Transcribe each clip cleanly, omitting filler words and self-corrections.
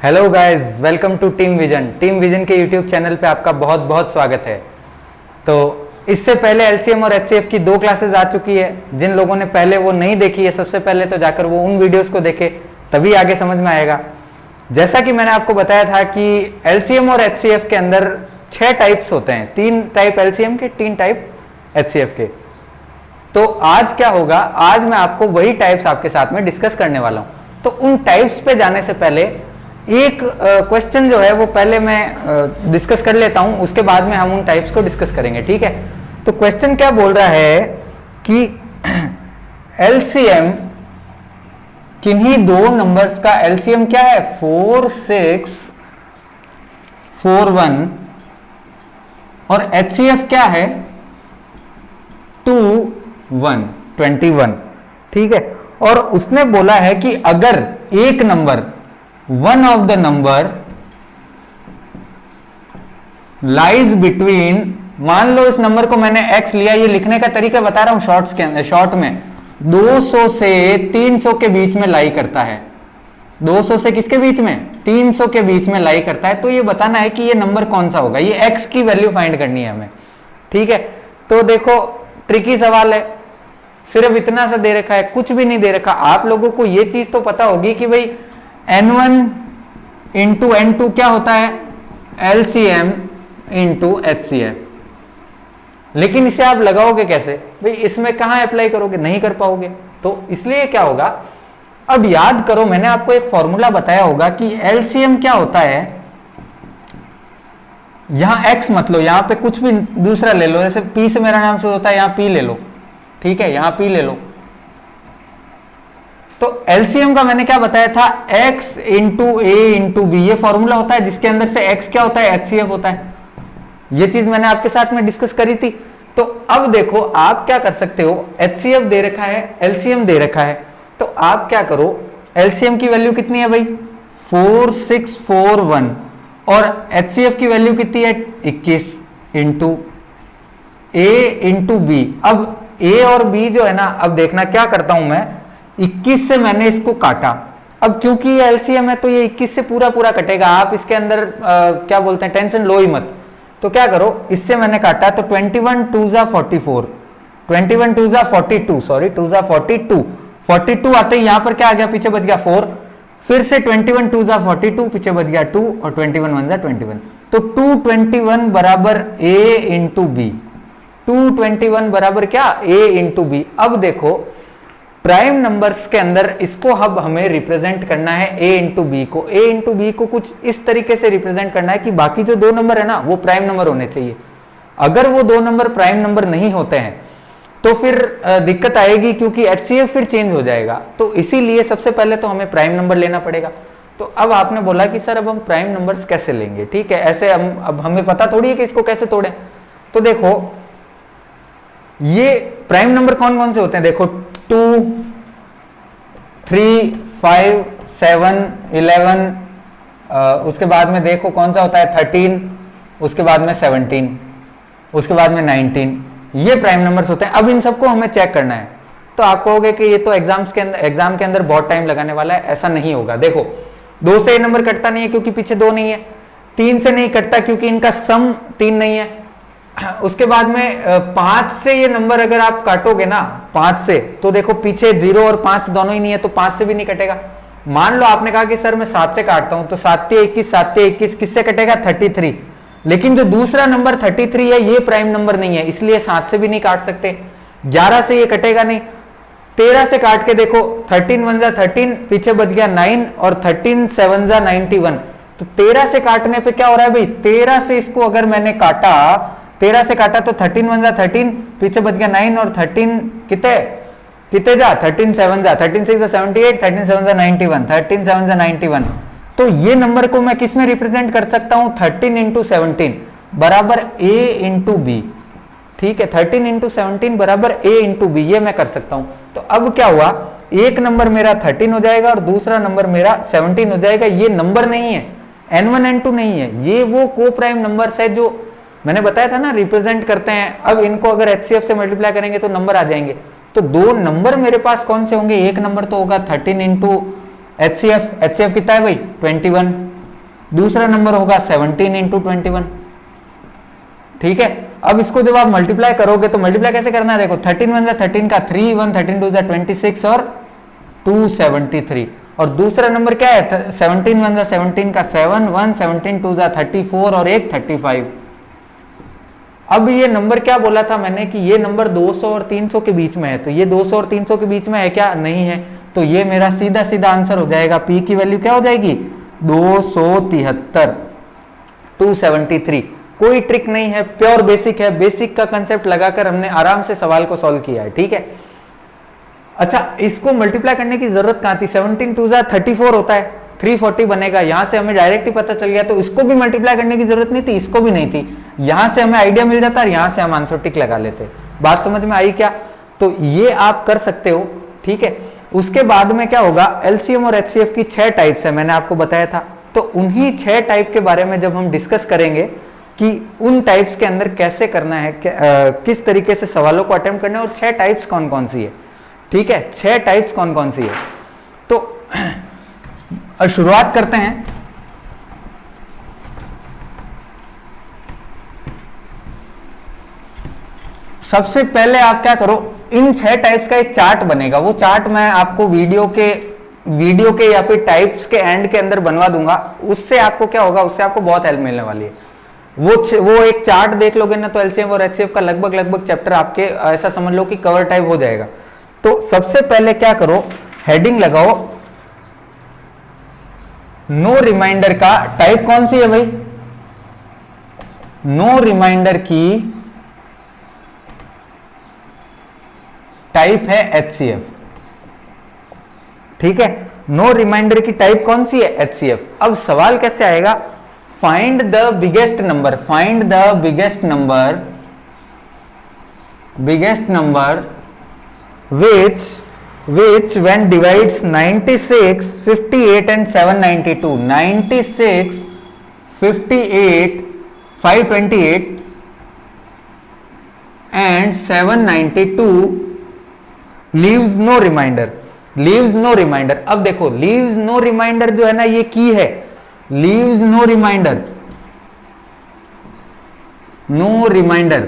Hello guys, welcome to Team Vision. Team Vision के YouTube channel पे आपका बहुत बहुत स्वागत है। तो इससे पहले एलसीएम और एचसीएफ की 2 क्लासेस आ चुकी है। जिन लोगों ने पहले वो नहीं देखी है, सबसे पहले तो जाकर वो उन वीडियोस को देखे, तभी आगे समझ में आएगा। जैसा कि मैंने आपको बताया था कि एलसीएम और एचसीएफ के अंदर 6 टाइप्स होते हैं, 3 टाइप एलसीएम के, 3 टाइप एचसीएफ के। तो आज क्या होगा, आज मैं आपको वही टाइप्स आपके साथ में डिस्कस करने वाला हूं। तो उन टाइप्स पे जाने से पहले एक क्वेश्चन जो है वो पहले मैं डिस्कस कर लेता हूं, उसके बाद में हम उन टाइप्स को डिस्कस करेंगे, ठीक है। तो क्वेश्चन क्या बोल रहा है कि एलसीएम किन्हीं 2 नंबर्स का एलसीएम क्या है, 4 6 4 1, और एचसीएफ क्या है 2 1 21, ठीक है। और उसने बोला है कि अगर एक number, one of the number lies between, मान लो इस नंबर को मैंने x लिया, ये लिखने का तरीका बता रहा हूं शॉर्ट्स के अंदर, शॉर्ट में 200 से 300 के बीच में लाई करता है। 200 से किसके बीच में, 300 के बीच में लाई करता है। तो ये बताना है कि ये नंबर कौन सा होगा, ये x की वैल्यू फाइंड करनी है हमें, ठीक है। तो देखो ट्रिकी सवाल है, सिर्फ इतना सा दे रखा है, कुछ भी नहीं दे रखा। आप लोगों को ये चीज तो पता होगी कि भाई N1 इंटू N2 क्या होता है, LCM इंटू HCF। लेकिन इसे आप लगाओगे कैसे भाई, इसमें कहां अप्लाई करोगे, नहीं कर पाओगे। तो इसलिए क्या होगा, अब याद करो, मैंने आपको एक फॉर्मूला बताया होगा कि LCM क्या होता है। यहां X मत लो, यहां पे कुछ भी दूसरा ले लो, जैसे P से मेरा नाम शुरू होता है, यहां P ले लो, ठीक है, यहां P ले लो। तो एलसीएम का मैंने क्या बताया था, x इंटू ए इंटू बी, ये फॉर्मूला होता है जिसके अंदर से x क्या होता है, एचसीएफ होता है। ये चीज मैंने आपके साथ में डिस्कस करी थी। तो अब देखो आप क्या कर सकते हो, एचसीएफ दे रखा है, एलसीएम दे रखा है, तो आप क्या करो, एलसीएम की वैल्यू कितनी है भाई 4641, और एचसीएफ की वैल्यू कितनी है 21 इंटू ए इंटू बी। अब ए और बी जो है ना, अब देखना क्या करता हूं मैं, 21 से मैंने इसको काटा। अब क्योंकि ये एलसीएम है तो ये 21 से पूरा पूरा कटेगा, आप इसके अंदर क्या बोलते हैं, टेंशन लो ही मत। तो क्या करो, इससे मैंने काटा तो 21 2 जा 44, 21 2 जा 42, सॉरी 2 जा 42, 42 आते ही यहां पर क्या आ गया, पीछे बच गया 4, फिर से 21 2 जा 42, पीछे बच गया 2, और 21 1 जा 21। तो 221 बराबर ए इंटू बी, 221 बराबर क्या, ए इंटू बी। अब देखो प्राइम नंबर्स के अंदर इसको अब हमें रिप्रेजेंट करना है a इंटू बी को। a इंटू बी को कुछ इस तरीके से रिप्रेजेंट करना है कि बाकी जो 2 नंबर है ना वो प्राइम नंबर होने चाहिए। अगर वो 2 नंबर प्राइम नंबर नहीं होते हैं तो फिर दिक्कत आएगी, क्योंकि एचसीएफ फिर चेंज हो जाएगा। तो इसीलिए सबसे पहले तो हमें प्राइम नंबर लेना पड़ेगा। तो अब आपने बोला कि सर अब हम प्राइम नंबर्स कैसे लेंगे, ठीक है, ऐसे हम अब हमें पता थोड़ी है कि इसको कैसे तोड़ें। तो देखो ये प्राइम नंबर कौन कौन से होते हैं, देखो 2 3 5 7 11, उसके बाद में देखो कौन सा होता है 13, उसके बाद में 17, उसके बाद में 19, ये प्राइम नंबर्स होते हैं। अब इन सबको हमें चेक करना है। तो आप कहोगे कि ये तो एग्जाम के अंदर बहुत टाइम लगाने वाला है, ऐसा नहीं होगा। देखो 2 से ये नंबर कटता नहीं है क्योंकि पीछे 2 नहीं है, 3 से नहीं कटता क्योंकि इनका सम 3 नहीं है, उसके बाद में 5 से ये नंबर अगर आप काटोगे ना 5 से, तो देखो पीछे 0 और 5 दोनों ही नहीं है, तो 5 से भी नहीं कटेगा। मान लो आपने कहा कि सर मैं 7 से काटता हूं, तो 7 से 21, 7 से 21 किससे कटेगा 33। लेकिन जो दूसरा नंबर 33 है ये प्राइम नंबर नहीं है, इसलिए 7 से भी नहीं काट सकते। 11 से ये कटेगा नहीं, 13 से काट के देखो 13 1 जा 13, पीछे बच गया 9, और 13 7 जा 91। तो 13 से काटने पे क्या हो रहा है भाई, 13 से इसको अगर मैंने काटा, 13 से काटा तो 13 1 जा 13, पीछे बच गया 9, और 13 कितने जा 13 7 जा 13 6 जा 78, 13 7 जा 91, 13 7 जा 91। तो ये नंबर को मैं किस में रिप्रेजेंट कर सकता हूं, 13 इंटू 17 बराबर a इंटू बी, ठीक है, 13 इंटू 17 बराबर a इंटू बी, ये मैं कर सकता हूं। तो अब क्या हुआ, एक नंबर मेरा 13 हो जाएगा और दूसरा नंबर मेरा 17 हो जाएगा। ये नंबर नहीं है, n1 n2 नहीं है, ये वो को प्राइम नंबर्स है जो मैंने बताया था ना रिप्रेजेंट करते हैं। अब इनको अगर एचसीएफ से मल्टीप्लाई करेंगे तो नंबर आ जाएंगे। तो 2 नंबर मेरे पास कौन से होंगे, एक नंबर तो होगा 13 इंटू एचसीएफ, एचसीएफ कितना है भाई 21, दूसरा नंबर होगा 17 इंटू 21। ठीक है, अब इसको जब आप मल्टीप्लाई करोगे तो मल्टीप्लाई कैसे करना है, देखो 13 वन 13 का 3, 1 13 2 26 और 273। और दूसरा नंबर क्या है, 17 वन 17 का 7, 1 17 2 34 और एक 35। अब ये नंबर क्या बोला था मैंने कि ये नंबर 200 और 300 के बीच में है, तो ये 200 और 300 के बीच में है क्या, नहीं है, तो ये मेरा सीधा सीधा आंसर हो जाएगा। पी की वैल्यू क्या हो जाएगी, 273, 273। कोई ट्रिक नहीं है, प्योर बेसिक है, बेसिक का कंसेप्ट लगाकर हमने आराम से सवाल को सॉल्व किया है। ठीक है, अच्छा इसको मल्टीप्लाई करने की जरूरत कहां थी, 17 2 34 होता है, 340 बनेगा, यहां से हमें डायरेक्ट ही पता चल गया, तो इसको भी मल्टीप्लाई करने की जरूरत नहीं थी, इसको भी नहीं थी, यहां से हमें आइडिया मिल जाता और यहां से हम आंसर टिक लगा लेते। बात समझ में आई क्या, तो ये आप कर सकते हो। ठीक है, उसके बाद में क्या होगा, एलसीएम और एचसीएफ की 6 टाइप्स है, मैंने आपको बताया था, तो उन्हीं 6 टाइप के बारे में जब हम डिस्कस करेंगे कि उन टाइप्स के अंदर कैसे करना है, किस तरीके से सवालों को अटेम्प्ट करना है और 6 टाइप्स कौन कौन सी है। ठीक है, 6 टाइप्स कौन कौन सी है, तो शुरुआत करते हैं। सबसे पहले आप क्या करो, इन 6 टाइप्स का एक चार्ट बनेगा, वो चार्ट मैं आपको वीडियो के या फिर टाइप्स के एंड के अंदर बनवा दूंगा, उससे आपको क्या होगा, उससे आपको बहुत हेल्प मिलने वाली है। वो एक चार्ट देख लोगे ना, तो एलसीएम और एचसीएफ का लगभग चैप्टर आपके ऐसा समझ लो कि कवर टाइप हो जाएगा। तो सबसे पहले क्या करो, हेडिंग लगाओ, नो रिमाइंडर का टाइप कौन सी है भाई, नो रिमाइंडर की टाइप है एचसीएफ। ठीक है, नो रिमाइंडर की टाइप कौन सी है, एचसीएफ। अब सवाल कैसे आएगा, find the biggest number, find the biggest number which when divides 96, 58 and 792, 96, 58, 528 and 792 leaves no reminder, leaves no reminder। अब देखो leaves no reminder जो है ना, ये की है, leaves no reminder, no reminder।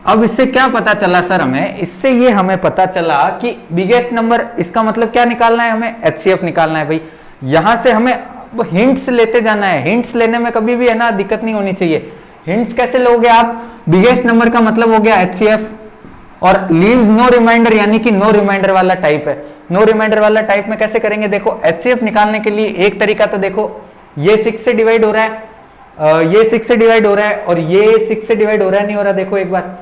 अब इससे क्या पता चला सर हमें, इससे ये हमें पता चला कि बिगेस्ट नंबर, इसका मतलब क्या निकालना है हमें, एचसीएफ निकालना है भाई। यहां से हमें हिंट्स लेते जाना है, हिंट्स लेने में कभी भी है ना दिक्कत नहीं होनी चाहिए। हिंट्स कैसे लोगे आप, बिगेस्ट नंबर का मतलब हो गया एचसीएफ, और लीव्स नो रिमाइंडर यानी कि नो रिमाइंडर वाला टाइप है। नो रिमाइंडर वाला टाइप में कैसे करेंगे, देखो एचसीएफ निकालने के लिए एक तरीका तो देखो, ये 6 से डिवाइड हो रहा है, ये 6 से डिवाइड हो रहा है, और ये 6 से डिवाइड हो रहा है, नहीं हो रहा, देखो एक बार,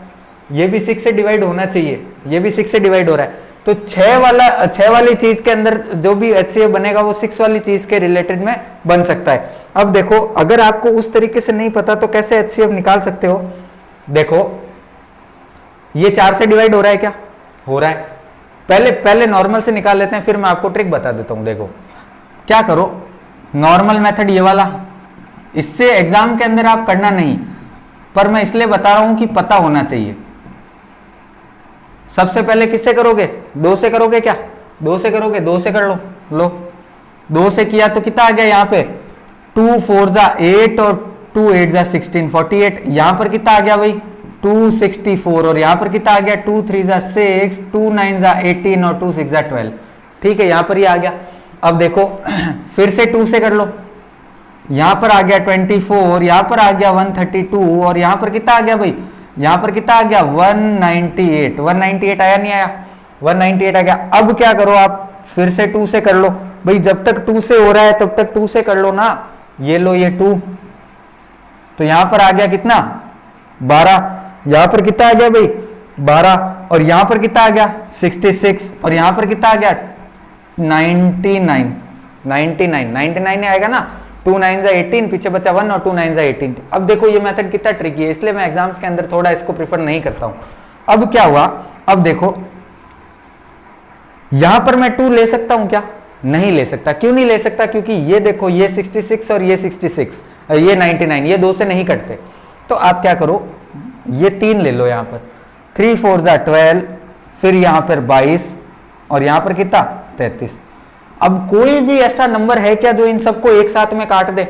ये भी 6 से डिवाइड होना चाहिए, ये भी 6 से डिवाइड हो रहा है, तो 6 वाली चीज के अंदर जो भी एचसीएफ बनेगा वो 6 वाली चीज के रिलेटेड में बन सकता है। अब देखो अगर आपको उस तरीके से नहीं पता तो कैसे एचसीएफ निकाल सकते हो, देखो ये 4 से डिवाइड हो रहा है, क्या हो रहा है, पहले नॉर्मल से निकाल लेते हैं, फिर मैं आपको ट्रिक बता देता हूं। देखो क्या करो, नॉर्मल मेथड ये वाला, इससे एग्जाम के अंदर आप करना नहीं, पर मैं इसलिए बता रहा हूं कि पता होना चाहिए। सबसे पहले किससे करोगे, 2 से करोगे, क्या 2 से करोगे, 2 से कर लो 2 से किया तो कितना आ गया, यहाँ पे 2 4 जा 8 और 2 8 जा 16, 48। यहां पर कितना आ गया भाई 264, और यहां पर कितना आ गया 2 3 जा 6, 2 9 जा 18 और 2 6 जा 12। ठीक है, यहां पर ये आ गया। अब देखो फिर से 2 से कर लो, यहां पर आ गया 24, यहां पर आ गया 132, और यहां पर कितना आ गया भाई, यहां पर कितना आ गया 198। 198 आया नहीं आया, 198 आ गया। अब क्या करो आप, फिर से 2 से कर लो भाई, जब तक 2 से हो रहा है तब तक 2 से कर लो ना, ये लो ये 2, तो यहां पर आ गया कितना 12, यहां पर कितना आ गया भाई 12, और यहां पर कितना आ गया 66, और यहां पर कितना आ गया 99 आएगा ना, 2 9 जा 18, पीछे बचा 1 और 2 9 जा 18। अब देखो ये मेथड कितना ट्रिकी है, इसलिए मैं एग्जाम्स के अंदर थोड़ा इसको प्रीफर नहीं करता हूं। अब क्या हुआ, अब देखो यहां पर मैं 2 ले सकता हूं क्या, नहीं ले सकता। क्यों नहीं ले सकता, क्योंकि ये देखो ये 66 और ये 66, ये 99, ये 2 से नहीं कटते। तो आप क्या करो, ये 3 ले लो, यहां पर 3 4 जा 12, फिर यहां पर 22, और यहां पर कितना 33। अब कोई भी ऐसा नंबर है क्या जो इन सबको एक साथ में काट दे?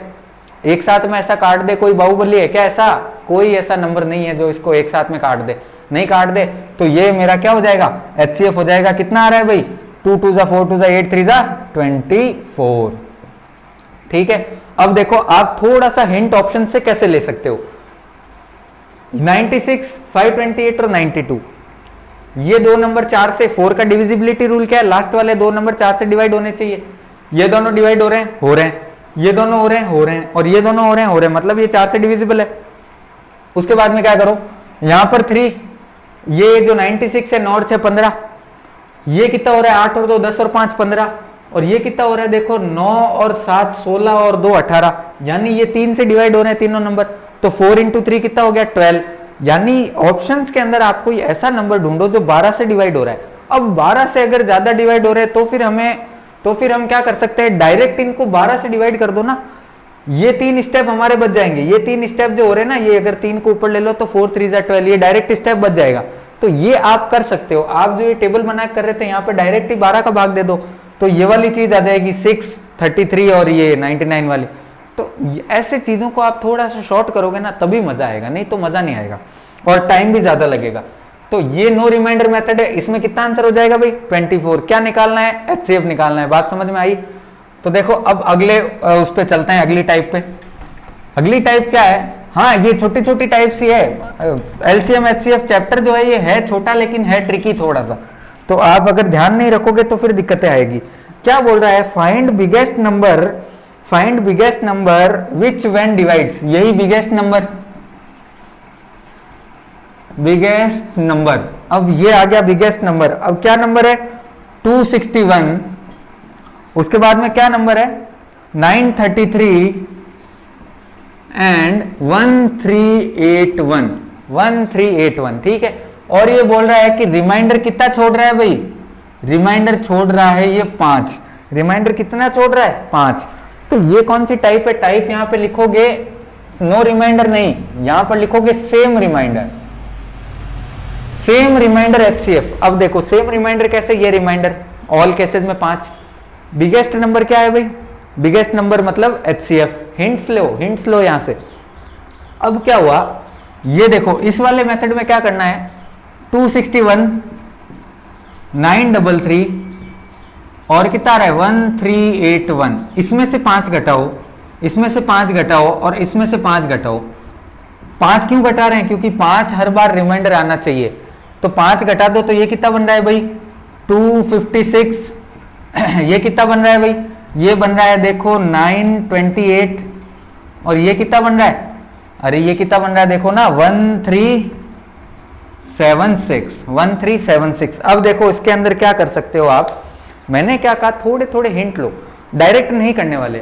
एक साथ में ऐसा काट दे? कोई बाहुबली है क्या ऐसा? कोई ऐसा नंबर नहीं है जो इसको एक साथ में काट दे। नहीं काट दे तो ये मेरा क्या हो जाएगा? HCF हो जाएगा। कितना आ रहा है भाई? 2 2 जा 4 2 जा 8 3 जा 24। ठीक है, अब देखो आप थोड़ा सा हिंट ऑप्शन से कैसे ले सकते हो। 96, 528 और 92, ये दो नंबर 4 से, 4 का डिविजिबिलिटी रूल क्या है? लास्ट वाले दो नंबर 4 से डिवाइड होने चाहिए। ये दोनों डिवाइड हो रहे हैं, हो रहे हैं, ये दोनों हो रहे हैं, हो रहे हैं, और ये दोनों हो रहे हैं, हो रहे हैं, मतलब ये 4 से डिविजिबल है। उसके बाद में क्या करो, यहां पर 3, ये जो 96 है 9 और 6 15, ये कितना हो रहा है? 8 और 2 10 और 5 15, और ये कितना हो रहा है? देखो 9 और 7 16 और 2 18, यानी ये 3 से डिवाइड हो रहे हैं तीनों नंबर। तो 4 इंटू 3 कितना हो गया? 12। यानी ऑप्शंस के अंदर आप कोई ऐसा नंबर ढूंढो जो 12 से डिवाइड हो रहा है। अब 12 से अगर ज्यादा डिवाइड हो रहे हैं तो फिर हम क्या कर सकते हैं? डायरेक्ट इनको 12 से डिवाइड कर दो ना। ये 3 स्टेप हमारे बच जाएंगे। ये 3 स्टेप जो हो रहे हैं ना, ये अगर 3 को ऊपर ले लो तो 4 3 जा 12, ये डायरेक्ट स्टेप बच जाएगा। तो ये आप कर सकते हो। आप जो ये टेबल बना कर रहे थे, यहाँ पे डायरेक्ट ही 12 का भाग दे दो तो ये वाली चीज आ जाएगी 6 33 और ये 99 वाली। तो ऐसे चीजों को आप थोड़ा सा शॉर्ट करोगे ना तभी मजा आएगा, नहीं तो मजा नहीं आएगा और टाइम भी ज्यादा लगेगा। तो ये नो रिमाइंडर मेथड है। इसमें कितना आंसर हो जाएगा भाई? 24। क्या निकालना है? HCF निकालना है। बात समझ में आई? तो देखो अब अगले उस पे चलते हैं, अगली टाइप पे। अगली टाइप क्या है? हाँ, ये छोटी छोटी टाइप्स ही है। LCM HCF चैप्टर जो है ये है छोटा लेकिन है ट्रिकी थोड़ा सा, तो आप अगर ध्यान नहीं रखोगे तो फिर दिक्कतें आएगी। क्या बोल रहा है? Find biggest number which when divides. यही बिगेस्ट नंबर। अब ये आ गया बिगेस्ट नंबर। अब क्या नंबर है? 261। उसके बाद में क्या नंबर है? 933 एंड 1381। ठीक है, और ये बोल रहा है कि रिमाइंडर कितना छोड़ रहा है भाई? रिमाइंडर छोड़ रहा है ये 5। रिमाइंडर कितना छोड़ रहा है? 5। तो ये कौन सी टाइप है? टाइप यहां पे लिखोगे नो रिमाइंडर नहीं, यहां पर लिखोगे सेम रिमाइंडर HCF। अब देखो सेम रिमाइंडर कैसे? ये रिमाइंडर ऑल केसेस में 5। बिगेस्ट नंबर क्या है भाई? बिगेस्ट नंबर मतलब HCF। हिंट्स लो यहां से। अब क्या हुआ, ये देखो इस वाले मेथड में क्या करना है? 261 933 और कितना आ रहा है? 1381। इसमें से 5 घटाओ, इसमें से 5 घटाओ और इसमें से 5 घटाओ। 5 क्यों घटा रहे हैं? क्योंकि 5 हर बार रिमाइंडर आना चाहिए। तो 5 घटा दो तो ये कितना बन रहा है भाई? 256। ये कितना बन रहा है भाई? ये बन रहा है देखो 928। और ये कितना बन रहा है? अरे ये कितना बन रहा है देखो ना, 1376। अब देखो इसके अंदर क्या कर सकते हो आप? मैंने क्या कहा, थोड़े थोड़े हिंट लो, डायरेक्ट नहीं करने वाले।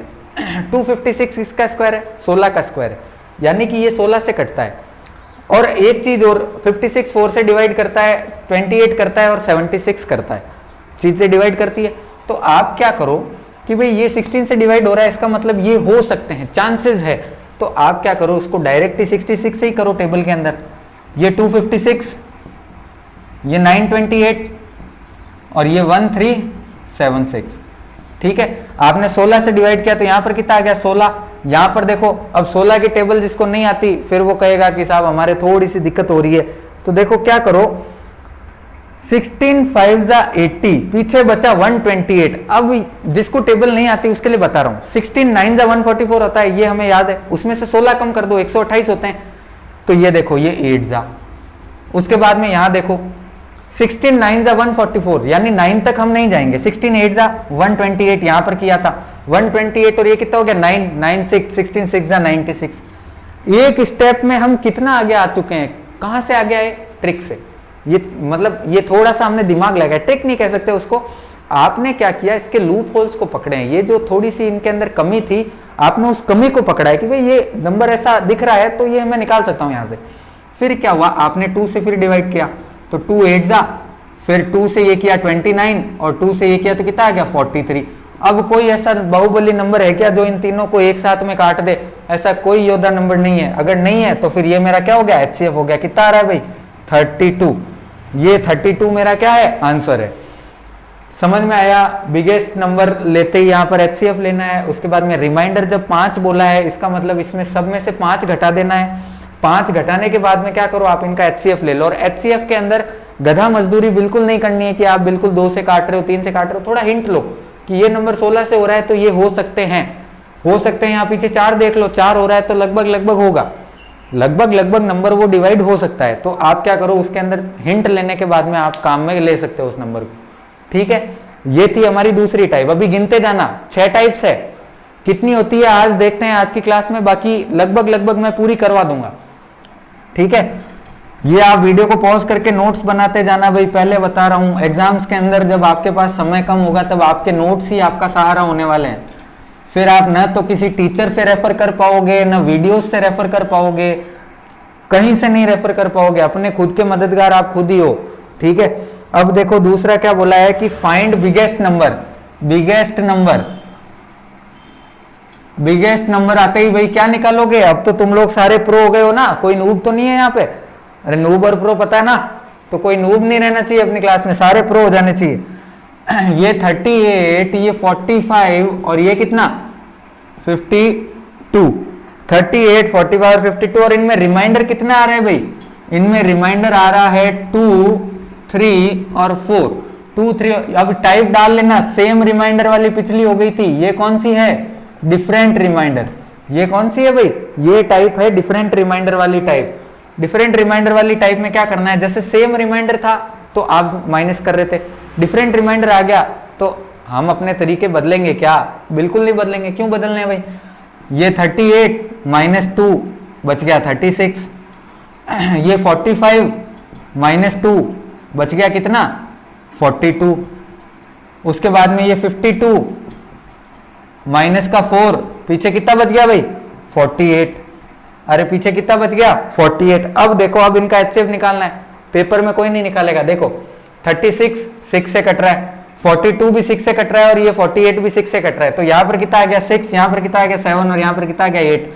256 इसका स्क्वायर है, 16 का स्क्वायर है, यानी कि ये 16 से कटता है। और एक चीज और, 56 4 से डिवाइड करता है, 28 करता है और 76 करता है, चीज से डिवाइड करती है। तो आप क्या करो कि भाई ये 16 से डिवाइड हो रहा है, इसका मतलब ये हो सकते हैं, चांसेस है। तो आप क्या करो, उसको डायरेक्ट ही 66 से ही करो टेबल के अंदर। ये 256, ये 928 और ये 1376। ठीक है, आपने 16 से डिवाइड किया तो यहां पर कितना आ गया? 16। यहां पर देखो, अब 16 की टेबल जिसको नहीं आती फिर वो कहेगा कि साहब हमारे थोड़ी सी दिक्कत हो रही है। तो देखो क्या करो, 16 5 जा 80, पीछे बचा 128। अब जिसको टेबल नहीं आती उसके लिए बता रहा हूं, 16 9 जा 144 होता है, ये हमें याद है। उसमें से 16 कम कर दो, 128 होते हैं। तो ये देखो ये 8 जा। उसके बाद में यहां देखो 16 9 जा 144, यानी 9 तक हम नहीं जाएंगे। 16 8 जा 128, यहां पर किया था 128 और ये कितना हो गया 9 9 6, 16 6 जा 96। एक स्टेप में हम कितना आगे आ चुके हैं? कहां से आगे आए? ट्रिक से। ये मतलब ये थोड़ा सा हमने दिमाग लगाया, ट्रिक नहीं कह सकते उसको। आपने क्या किया, इसके लूप होल्स को पकड़े हैं। ये जो थोड़ी सी इनके अंदर कमी थी, आपने उस कमी को पकड़ा है कि भाई ये नंबर ऐसा दिख रहा है तो ये मैं निकाल सकता हूं यहां से। फिर क्या हुआ, आपने 2 से फिर डिवाइड किया तो 2 8 जा, फिर 2 से ये किया 29 और 2 से ये किया तो कितना आ गया 43। अब कोई ऐसा बाहुबली नंबर है क्या जो इन तीनों को एक साथ में काट दे? ऐसा कोई योद्धा नंबर नहीं है। अगर नहीं है तो फिर ये मेरा क्या हो गया? HCF हो गया। कितना आ रहा है भाई? 32। ये 32 मेरा क्या है? आंसर है। समझ में आया? बिगेस्ट नंबर लेते ही यहाँ पर HCF लेना है। उसके बाद में रिमाइंडर जब 5 बोला है, इसका मतलब इसमें सब में से 5 घटा देना है। 5 घटाने के बाद में क्या करो, आप इनका HCF ले लो। और HCF के अंदर गधा मजदूरी बिल्कुल नहीं करनी है कि आप बिल्कुल 2 से काट रहे हो, 3 से काट रहे हो। थोड़ा हिंट लो कि ये नंबर 16 से हो रहा है तो ये हो सकते हैं, यहाँ पीछे 4 देख लो, 4 हो रहा है तो लगभग होगा, लगभग नंबर वो डिवाइड हो सकता है। तो आप क्या करो, उसके अंदर हिंट लेने के बाद में आप काम में ले सकते हो उस नंबर को। ठीक है, ये थी हमारी दूसरी टाइप। अभी गिनते जाना, 6 टाइप्स है। कितनी होती है आज देखते हैं आज की क्लास में, बाकी लगभग मैं पूरी करवा दूंगा। ठीक है, ये आप वीडियो को पॉज करके नोट्स बनाते जाना। भाई पहले बता रहा हूं, एग्जाम्स के अंदर जब आपके पास समय कम होगा तब आपके नोट्स ही आपका सहारा होने वाले हैं। फिर आप न तो किसी टीचर से रेफर कर पाओगे, न वीडियोस से रेफर कर पाओगे, कहीं से नहीं रेफर कर पाओगे। अपने खुद के मददगार आप खुद ही हो। ठीक है, अब देखो दूसरा क्या बोला है कि find biggest number. Biggest number आते ही भाई क्या निकालोगे? अब तो तुम लोग सारे प्रो हो गए हो ना, कोई नूब तो नहीं है यहाँ पे? अरे नूब और प्रो पता है ना, तो कोई नूब नहीं रहना चाहिए अपनी क्लास में, सारे प्रो हो जाने चाहिए। ये 38, ये 45 और ये कितना 52। 38, 45 और 52। और इनमें रिमाइंडर कितना आ रहा है भाई? इनमें रिमाइंडर आ रहा है 2, 3 और 4। 2, 3। अब टाइप डाल लेना, सेम रिमाइंडर वाली पिछली हो गई थी, ये कौन सी है? Different reminder. ये कौन सी है भाई? ये टाइप है डिफरेंट रिमाइंडर वाली टाइप। डिफरेंट रिमाइंडर वाली टाइप में क्या करना है, जैसे सेम रिमाइंडर था तो आप माइनस कर रहे थे, डिफरेंट रिमाइंडर आ गया तो हम अपने तरीके बदलेंगे क्या? बिल्कुल नहीं बदलेंगे। क्यों बदलने हैं भाई? ये 38 - 2 बच गया 36। ये 45 - 2 बच गया कितना? 42। उसके बाद में ये 52 माइनस का 4, पीछे कितना बच गया भाई? 48। अरे पीछे कितना बच गया? 48। अब देखो, अब इनका HCF निकालना है। पेपर में कोई नहीं निकालेगा। देखो 36 6 से कट रहा है, 42 भी 6 से कट रहा है और ये 48 भी 6 से कट रहा है। तो यहाँ पर कितना आ गया? 6, यहाँ पर कितना आ गया? 7 और यहाँ पर कितना आ गया? 8।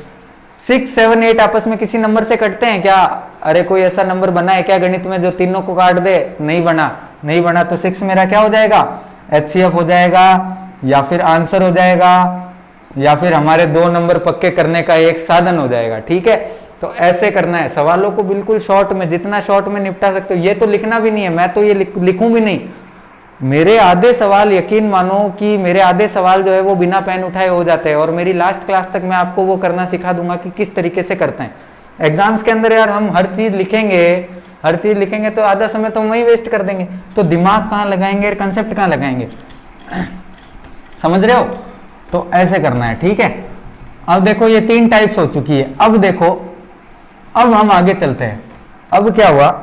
6, 7, 8 आपस में किसी नंबर से कटते हैं क्या? अरे कोई ऐसा नंबर बना है क्या गणित में जो तीनों को काट दे? नहीं बना। तो 6 मेरा क्या हो जाएगा? HCF हो जाएगा, या फिर आंसर हो जाएगा, या फिर हमारे 2 नंबर पक्के करने का एक साधन हो जाएगा। ठीक है, तो ऐसे करना है। सवालों को बिल्कुल शॉर्ट में, जितना शॉर्ट में निपटा सकते हो। ये तो लिखना भी नहीं है, मैं तो ये लिखूं भी नहीं। मेरे आधे सवाल, यकीन मानो कि मेरे आधे सवाल जो है वो बिना पेन उठाए हो जाते हैं। और मेरी लास्ट क्लास तक मैं आपको वो करना सिखा दूंगा कि किस तरीके से करते हैं। एग्जाम्स के अंदर यार हम हर चीज लिखेंगे तो आधा समय तो वही वेस्ट कर देंगे। तो दिमाग कहाँ लगाएंगे और कंसेप्ट कहाँ लगाएंगे? समझ रहे हो? तो ऐसे करना है। ठीक है, अब देखो ये 3 टाइप्स हो चुकी है। अब देखो, अब हम आगे चलते हैं। अब क्या हुआ?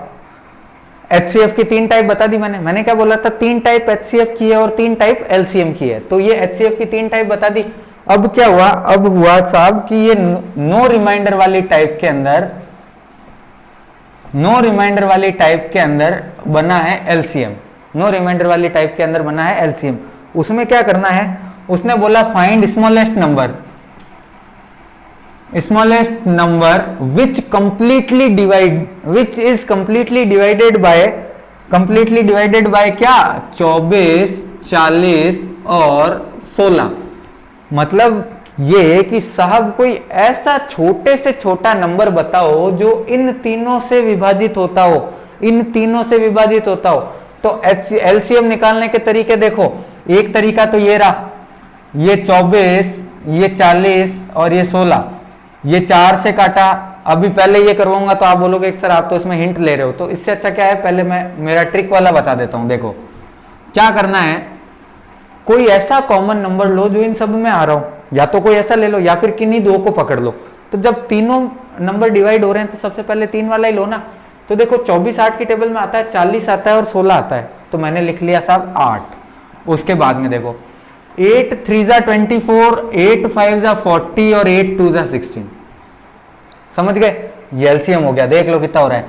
HCF की 3 टाइप बता दी मैंने क्या बोला था? 3 टाइप HCF की है और 3 टाइप LCM की है। तो ये HCF की 3 टाइप बता दी। अब क्या हुआ? अब हुआ साहब कि ये नो रिमाइंडर वाली टाइप के अंदर बना है LCM। नो रिमाइंडर वाली टाइप के अंदर बना है LCM। उसमें क्या करना है? उसने बोला find smallest number which is completely divided by क्या? 24, 40 और 16। मतलब ये कि साहब कोई ऐसा छोटे से छोटा नंबर बताओ जो इन तीनों से विभाजित होता हो। तो LCM निकालने के तरीके देखो। एक तरीका तो ये रहा, ये 24, ये 40 और ये 16, ये 4 से काटा। अभी पहले ये करवाऊंगा तो आप बोलोगे कि सर आप तो इसमें हिंट ले रहे हो। तो इससे अच्छा क्या है, पहले मैं मेरा ट्रिक वाला बता देता हूं। देखो क्या करना है, कोई ऐसा कॉमन नंबर लो जो इन सब में आ रहा हो, या तो कोई ऐसा ले लो या फिर किन्हीं 2 को पकड़ लो। तो जब तीनों नंबर डिवाइड हो रहे हैं तो सबसे पहले 3 वाला ही लो ना। तो देखो 24 8 की टेबल में आता है, 40 आता है और 16 आता है। तो मैंने लिख लिया साहब 8। उसके बाद में देखो 8 3 जा 24, 8 5 जा 40 और 8 2 जा 16। समझ गए? ये LCM हो गया। देख लो कितना हो रहा है।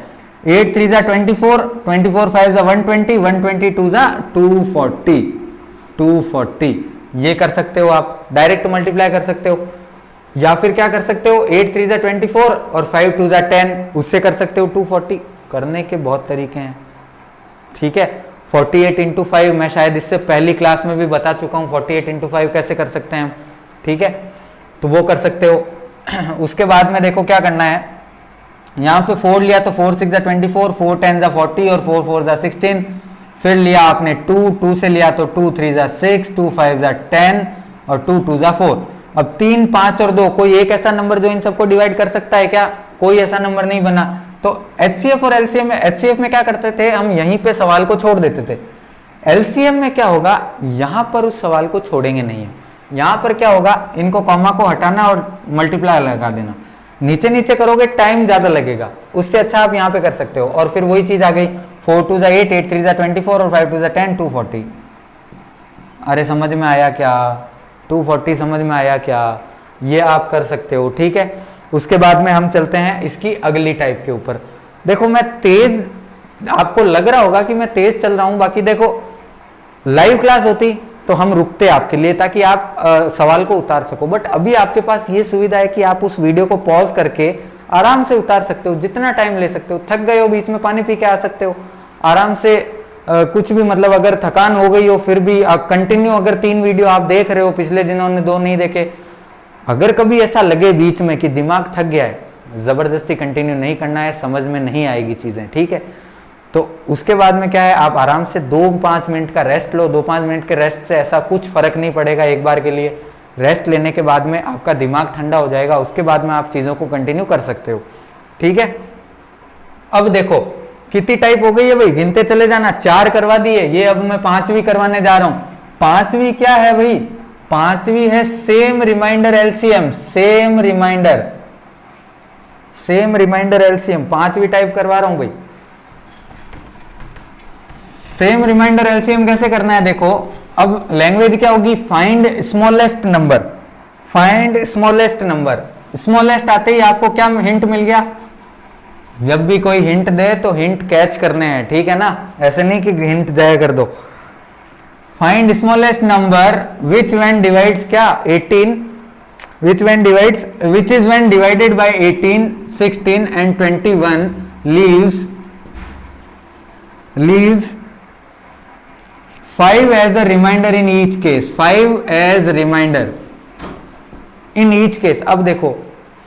8 3 जा 24, 24 5 जा 120, 120 2 जा 240। ये कर सकते हो आप, डायरेक्ट मल्टीप्लाई कर सकते हो। या फिर क्या कर सकते हो, 8 3 जा 24 और 5 2 जा 10, उससे कर सकते हो 240। करने के बहुत तरीके हैं। ठीक है, 48 इंटू 5 मैं शायद इससे पहली क्लास में भी बता चुका हूँ 48 इंटू 5 कैसे कर सकते हैं हम, ठीक है, तो वो कर सकते हो। उसके बाद में देखो क्या करना है, यहाँ पे 4 लिया तो 4 6 24, 4 10 40 और 4 4 16, फिर लिया आपने 2 से लिया तो 2 3 6, 2 5 10 और 2 2 4। अब 3 5 और 2 कोई एक ऐसा नंबर जो इन सबको डिवाइड कर सकता है क्या? कोई ऐसा नंबर नहीं बना। तो HCF और LCM में, HCF में क्या करते थे हम, यहीं पे सवाल को छोड़ देते थे। LCM में क्या होगा, यहां पर उस सवाल को छोड़ेंगे नहीं है, यहां पर क्या होगा, इनको कॉमा को हटाना और मल्टीप्लाई लगा देना। नीचे नीचे करोगे टाइम ज्यादा लगेगा, उससे अच्छा आप यहां पे कर सकते हो। और फिर वही चीज आ गई, 4 2 8, 8 3 24 और 5 2 10, 240। अरे समझ में आया क्या? 240 समझ में आया क्या? ये आप कर सकते हो, ठीक है। उसके बाद में हम चलते हैं इसकी अगली टाइप के ऊपर। देखो मैं तेज, आपको लग रहा होगा कि मैं तेज चल रहा हूं, बाकी देखो लाइव क्लास होती तो हम रुकते आपके लिए ताकि आप सवाल को उतार सको, बट अभी आपके पास ये सुविधा है कि आप उस वीडियो को पॉज करके आराम से उतार सकते हो, जितना टाइम ले सकते हो। थक गए हो, बीच में पानी पी के आ सकते हो आराम से। कुछ भी मतलब अगर थकान हो गई हो फिर भी कंटिन्यू, अगर 3 वीडियो आप देख रहे हो, पिछले जिन्होंने 2 नहीं देखे, अगर कभी ऐसा लगे बीच में कि दिमाग थक गया है, जबरदस्ती कंटिन्यू नहीं करना है, समझ में नहीं आएगी चीजें, ठीक है। तो उसके बाद में क्या है, आप आराम से 2-5 मिनट का रेस्ट लो। 2-5 मिनट के रेस्ट से ऐसा कुछ फर्क नहीं पड़ेगा, एक बार के लिए रेस्ट लेने के बाद में आपका दिमाग ठंडा हो जाएगा, उसके बाद में आप चीजों को कंटिन्यू कर सकते हो, ठीक है। अब देखो कितनी टाइप हो गई है भाई, गिनते चले जाना। 4 करवा दिए, ये अब मैं 5वीं करवाने जा रहा हूं। 5वीं क्या है भाई, 5वीं है same remainder LCM, same remainder LCM, 5वीं टाइप करवा रहा हूं भाई। सेम रिमाइंडर LCM कैसे करना है, देखो अब लैंग्वेज क्या होगी, find smallest number. Find smallest number, smallest आते ही आपको क्या हिंट मिल गया, जब भी कोई हिंट दे तो हिंट कैच करने हैं, ठीक है ना, ऐसे नहीं कि हिंट जाया कर दो। Find smallest number which when divides क्या 18, which is when divided by 18, 16 and 21 leaves 5 as a remainder in each case, 5 as remainder in each case। अब देखो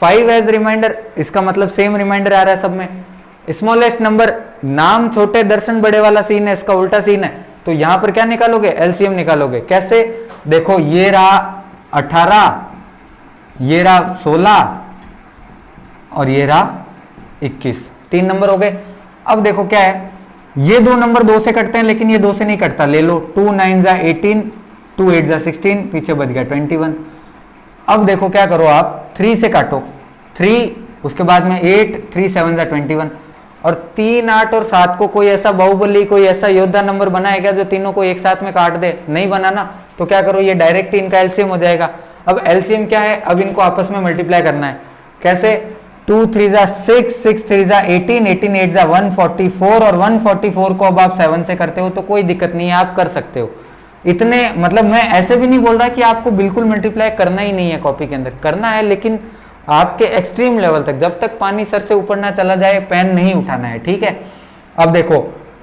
5 as रिमाइंडर, इसका मतलब सेम रिमाइंडर आ रहा है सब में। स्मॉलेस्ट नंबर, नाम छोटे दर्शन बड़े वाला सीन है, इसका उल्टा सीन है। तो यहां पर क्या निकालोगे, LCM निकालोगे। कैसे, देखो ये रहा 18, ये रहा 16 और ये रहा 21, 3 नंबर हो गए। अब देखो क्या है, ये 2 नंबर 2 से कटते हैं, लेकिन ये 2 से नहीं कटता, ले लो 2 9 18, 2 8 16, पीछे बच गया 21। अब देखो क्या करो आप, 3 से काटो, 3 उसके बाद में 8, 3 7 21 और 3 8 और 7 को कोई ऐसा बाहुबली, कोई ऐसा योद्धा नंबर बनाएगा जो तीनों को एक साथ में काट दे, नहीं बनाना। तो क्या करो, ये डायरेक्ट इनका LCM हो जाएगा। अब LCM क्या है, अब इनको आपस में मल्टीप्लाई करना है। कैसे, 2 3 6, 6 3 18, 18 8 144 और 144 को अब आप 7 से करते हो तो कोई दिक्कत नहीं है, आप कर सकते हो। इतने मतलब मैं ऐसे भी नहीं बोल रहा कि आपको बिल्कुल मल्टीप्लाई करना ही नहीं है, कॉपी के अंदर करना है, लेकिन आपके एक्सट्रीम लेवल तक, जब तक पानी सर से ऊपर ना चला जाए पेन नहीं उठाना है, ठीक है। अब देखो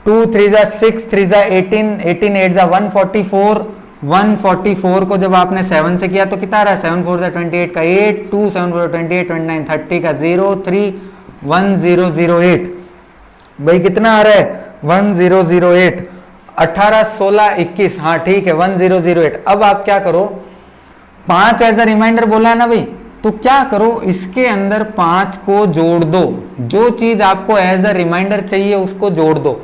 2 3 6, 3 18, 18 8 144, 144 को जब आपने 7 से किया तो कितना रहा, 7 4 28 का 8, 2 7 4 28, 29 30 का 0, 3 1008। भाई कितना आ रहा है, 1008, 18 16 21, हाँ ठीक है 1008। अब आप क्या करो, 5 एज अ रिमाइंडर बोला है ना भाई, तो क्या करो, इसके अंदर 5 को जोड़ दो, जो चीज आपको एज अ रिमाइंडर चाहिए उसको जोड़ दो।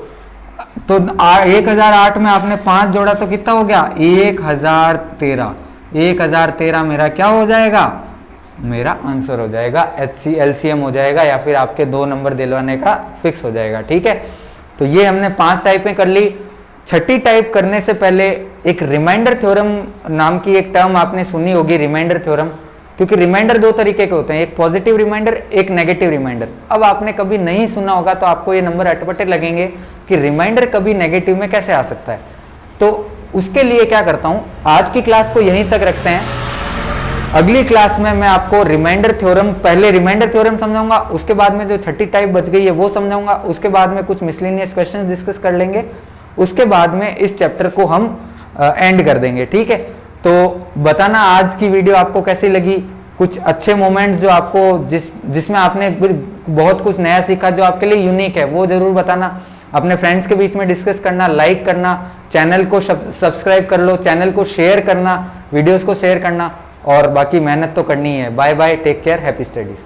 तो 1008 में आपने 5 जोड़ा तो कितना हो गया, 1013। 1013 मेरा क्या हो जाएगा, मेरा आंसर हो जाएगा, LCM हो जाएगा, या फिर आपके 2 नंबर दिलवाने का फिक्स हो जाएगा, ठीक है। तो ये हमने 5 टाइपें कर ली। 6ठी टाइप करने से पहले एक रिमाइंडर थ्योरम नाम की एक टर्म आपने सुनी होगी, रिमाइंडर थ्योरम, क्योंकि रिमाइंडर 2 तरीके के होते हैं, एक पॉजिटिव रिमाइंडर, एक नेगेटिव रिमाइंडर। अब आपने कभी नहीं सुना होगा तो आपको ये नंबर अटपटे लगेंगे कि रिमाइंडर कभी नेगेटिव में कैसे आ सकता है। तो उसके लिए क्या करता हूं, आज की क्लास को यहीं तक रखते हैं, अगली क्लास में मैं आपको रिमाइंडर थ्योरम, पहले रिमाइंडर थ्योरम समझाऊंगा, उसके बाद में जो 6ठी टाइप बच गई है वो समझाऊंगा, उसके बाद में कुछ मिसलेनियस क्वेश्चन डिस्कस कर लेंगे, उसके बाद में इस चैप्टर को हम एंड कर देंगे, ठीक है। तो बताना आज की वीडियो आपको कैसी लगी, कुछ अच्छे मोमेंट्स जो आपको जिसमें आपने बहुत कुछ नया सीखा जो आपके लिए यूनिक है, वो जरूर बताना। अपने फ्रेंड्स के बीच में डिस्कस करना, लाइक करना, चैनल को सब्सक्राइब कर लो, चैनल को शेयर करना, वीडियोस को शेयर करना, और बाकी मेहनत तो करनी है। Bye bye, take care, happy studies.